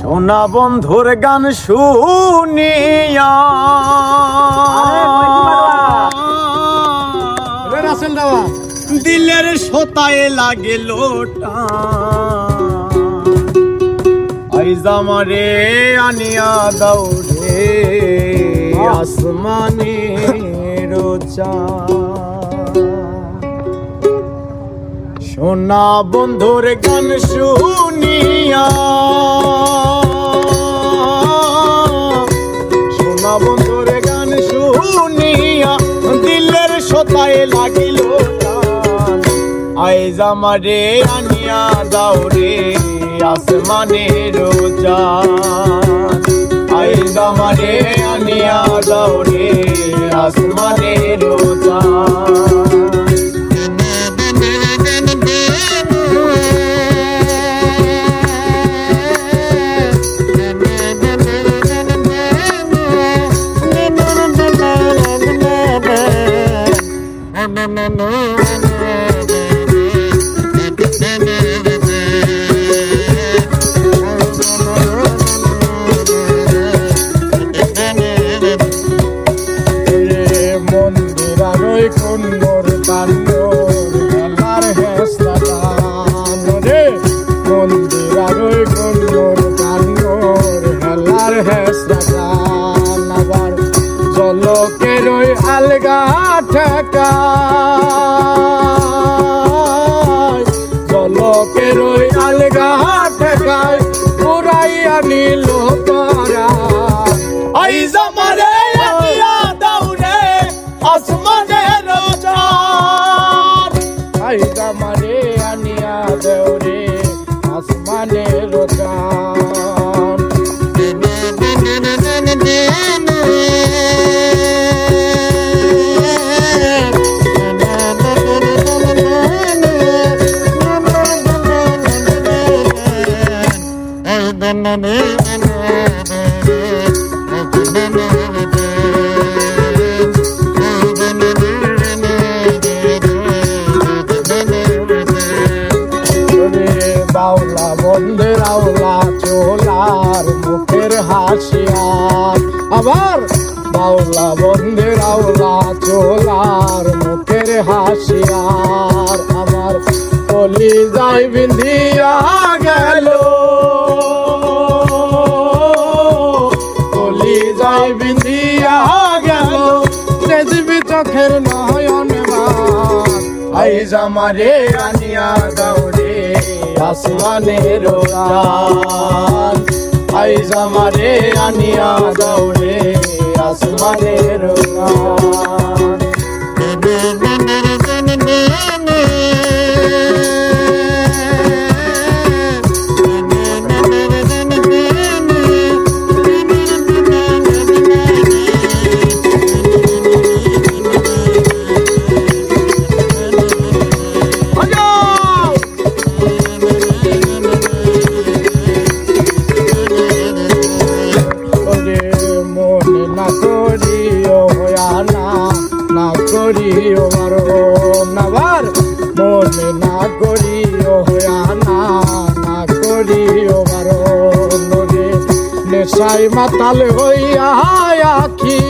সোনা বন্ধুর গান শুনিয়া দিলের সোতায় লাগে লোটা আইজ আমারে আনিয়া দাও রে আসমানের চাঁদ। সোনা বন্ধুর গান শুনিয়া সোনা বন্ধুর গান শুনিয়া দিলের সোতায় লাগিল আইজ আমারে আনিয়া দাও রে আসমানের চাঁদ। আইজ আমারে আনিয়া দাও রে আসমানের চাঁদ। কুন্দর কান্দর হেলার হেস্তা গান রে মন্দির আরোই কুন্দর কান্দর হেলার হেস্তা গান। আবার জলকের ওই আলগা ঠেকা জলকের ওই আলগা ঠেকায় পুরাই আনিল তারা আইজ আমারে আনিয়া দাও রে আসমানের চাঁদ। আইজ আমারে আনিয়া দাও রে আসমানের চাঁদ। বাউলা বন্ধের আওলা চোলার মুখের হাসিয়ার আবার বাউলা বন্ধের আওলা চোলার মুখের হাসিয়ার আমার কলি যাই বিন্ধিয়া গেল কলি যাই বিন্ধিয়া গেল দেখবি চোখের নয়ন আইজ আমারে আনিয়া দাও রে আসমানের চাঁদ। আইজ আমারে আনিয়া দাও রে আসমানের চাঁদ। না করিও মারণ আবার মনে না করিও না করিও মারণ রে নেশাই মাতাল হইয়া আখি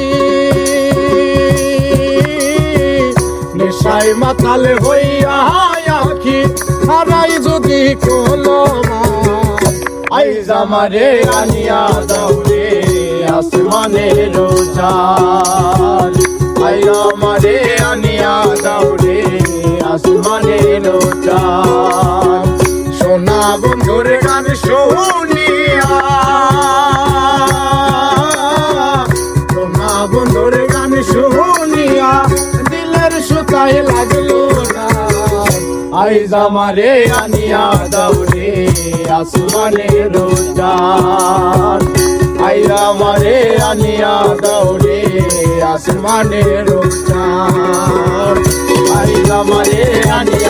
নেশাই মাতাল হইয়া আখি হারাই যদি কলমা আইজ আমারে আনিয়া দাও রে আসমানের চাঁদ। আইজ আমারে আনিয়া দাও রে আসমানের চাঁদ। সোনা বন্ধুর গান শুনিয়া সোনা বন্ধুর গান শুনিয়া দিলের সুতায় লাগলো না আইজ আমারে আনিয়া দাও রে আসমানের চাঁদ। আইজ আমারে আনিয়া দাও রে আসমানের চাঁদ। আইজ আমারে আনিয়া